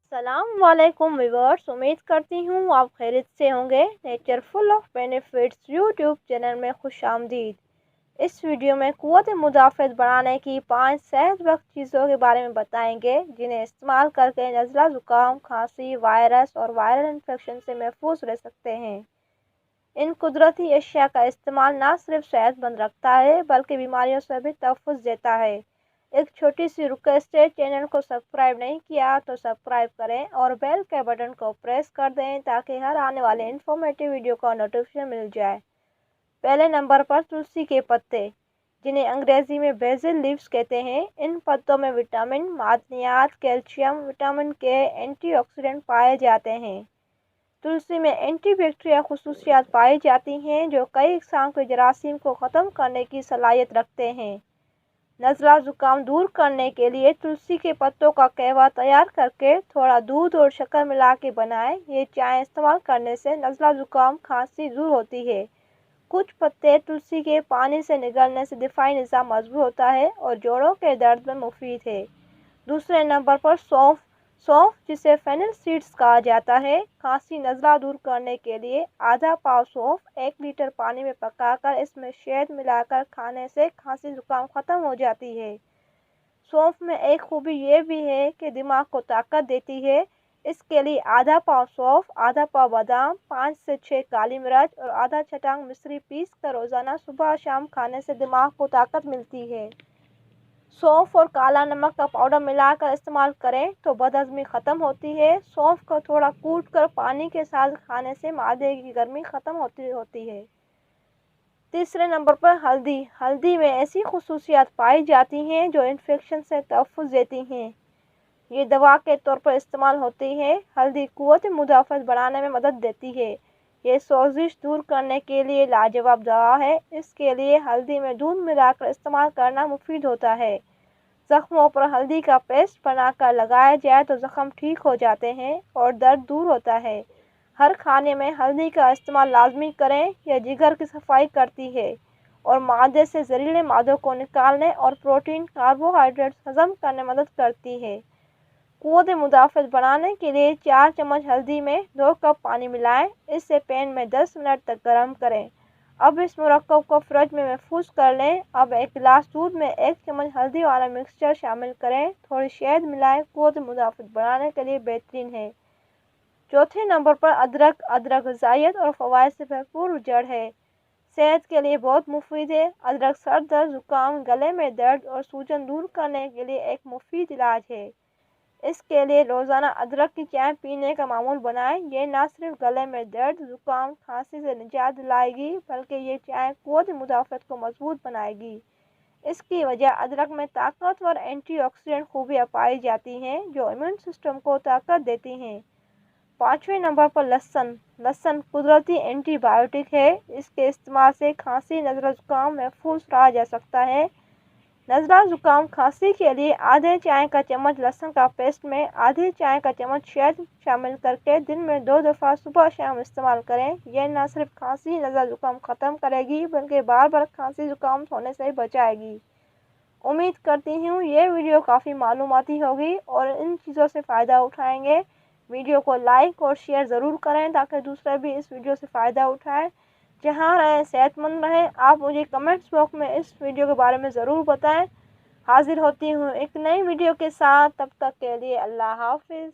अस्सलाम वालेकुम व्यूअर्स, उम्मीद करती हूँ आप खैरियत से होंगे। Nature full of benefits YouTube channel में खुशामदीद। इस वीडियो में क़ुव्वत मुदाफ़त बढ़ाने की 5 सेहतबख्श चीज़ों के बारे में बताएंगे जिन्हें इस्तेमाल करके नज़ला, ज़ुकाम, खांसी, वायरस और वायरल इन्फेक्शन से महफूज रह सकते हैं। इन कुदरती अशिया का इस्तेमाल ना सिर्फ सेहतमंद रखता है बल्कि बीमारियों से भी तहफ़्फ़ुज़ देता है। एक छोटी सी रिक्वेस्ट है, चैनल को सब्सक्राइब नहीं किया तो सब्सक्राइब करें और बेल के बटन को प्रेस कर दें ताकि हर आने वाले इन्फॉर्मेटिव वीडियो का नोटिफिकेशन मिल जाए। पहले नंबर पर तुलसी के पत्ते, जिन्हें अंग्रेज़ी में बेसिल लीव्स कहते हैं। इन पत्तों में विटामिन, मादनियात, कैल्शियम, विटामिन के, एंटीऑक्सीडेंट पाए जाते हैं। तुलसी में एंटीबैक्टीरियल खुसूसियात पाई जाती हैं जो कई अक़साम के जरासीम को ख़त्म करने की सलाहियत रखते हैं। नज़ला ज़ुकाम दूर करने के लिए तुलसी के पत्तों का कहवा तैयार करके थोड़ा दूध और शक्कर मिला के बनाएं। ये चाय इस्तेमाल करने से नज़ला ज़ुकाम, खांसी दूर होती है। कुछ पत्ते तुलसी के पानी से निगलने से दिफाई निज़ाम मजबूत होता है और जोड़ों के दर्द में मुफीद है। दूसरे नंबर पर सौंफ, जिसे फेनिल सीड्स कहा जाता है। खांसी, नज़ला दूर करने के लिए आधा पाव सौंफ 1 लीटर पानी में पकाकर इसमें शहद मिलाकर खाने से खांसी ज़ुकाम ख़त्म हो जाती है। सौंफ में एक खूबी ये भी है कि दिमाग को ताकत देती है। इसके लिए आधा पाव सौंफ, आधा पाव बादाम, 5 से 6 काली मिर्च और आधा छटांग मिश्री पीस कर रोज़ाना सुबह शाम खाने से दिमाग को ताकत मिलती है। सौंफ और काला नमक का पाउडर मिलाकर इस्तेमाल करें तो बदहज़मी ख़त्म होती है। सौंफ को थोड़ा कूट कर पानी के साथ खाने से मादे की गर्मी ख़त्म होती है। तीसरे नंबर पर हल्दी में ऐसी खुसूसियात पाई जाती हैं जो इन्फेक्शन से तहफ़्फ़ुज़ देती हैं। ये दवा के तौर पर इस्तेमाल होती है। हल्दी क़ुव्वत मुदाफ़त बढ़ाने में मदद देती है। ये सोजिश दूर करने के लिए लाजवाब दवा है। इसके लिए हल्दी में दूध मिलाकर इस्तेमाल करना मुफीद होता है। ज़ख्मों पर हल्दी का पेस्ट बनाकर लगाया जाए तो ज़ख्म ठीक हो जाते हैं और दर्द दूर होता है। हर खाने में हल्दी का इस्तेमाल लाजमी करें। यह जिगर की सफाई करती है और मादे से जहरीले मादों को निकालने और प्रोटीन, कार्बोहाइड्रेट्स हज़म करने में मदद करती है। क़ुव्वत मुदाफ़त बढ़ाने के लिए 4 चम्मच हल्दी में 2 कप पानी मिलाएं। इसे पैन में 10 मिनट तक गर्म करें। अब इस मुरक्कब को फ्रिज में महफूज कर लें। अब 1 गिलास दूध में 1 चम्मच हल्दी वाला मिक्सचर शामिल करें। थोड़ी शहद मिलाएं। क़ुव्वत मुदाफ़त बढ़ाने के लिए बेहतरीन है। चौथे नंबर पर अदरक ग़िज़ाइयत और फ़वाइद से भरपूर जड़ है। सेहत के लिए बहुत मुफीद है। अदरक सर दर्द, ज़ुकाम, गले में दर्द और सूजन दूर करने के लिए एक मुफीद इलाज है। इसके लिए रोज़ाना अदरक की चाय पीने का मामूल बनाएं। ये ना सिर्फ गले में दर्द, ज़ुकाम, खांसी से निजात दिलाएगी बल्कि ये चाय क़ुव्वत मुदाफ़त को मजबूत बनाएगी। इसकी वजह अदरक में ताकतवर एंटीऑक्सीडेंट खूबियाँ पाई जाती हैं जो इम्यून सिस्टम को ताकत देती हैं। 5वें नंबर पर लहसुन कुदरती एंटीबायोटिक है। इसके इस्तेमाल से खांसी, नज़ला, ज़ुकाम महफूज रहा जा सकता है। नज़ला, ज़ुकाम, खांसी के लिए आधे चाय का चम्मच लहसुन का पेस्ट में आधी चाय का चम्मच शहद शामिल करके दिन में 2 दफ़ा सुबह शाम इस्तेमाल करें। यह न सिर्फ खांसी, नज़ला, ज़ुकाम ख़त्म करेगी बल्कि बार बार खांसी ज़ुकाम होने से बचाएगी। उम्मीद करती हूँ ये वीडियो काफ़ी मालूमाती होगी और इन चीज़ों से फ़ायदा उठाएंगे। वीडियो को लाइक और शेयर ज़रूर करें ताकि दूसरे भी इस वीडियो से फ़ायदा उठाएं। जहाँ रहें, सेहतमंद रहें। आप मुझे कमेंट्स बॉक्स में इस वीडियो के बारे में ज़रूर बताएं। हाजिर होती हूँ एक नई वीडियो के साथ। तब तक के लिए अल्लाह हाफ़िज़।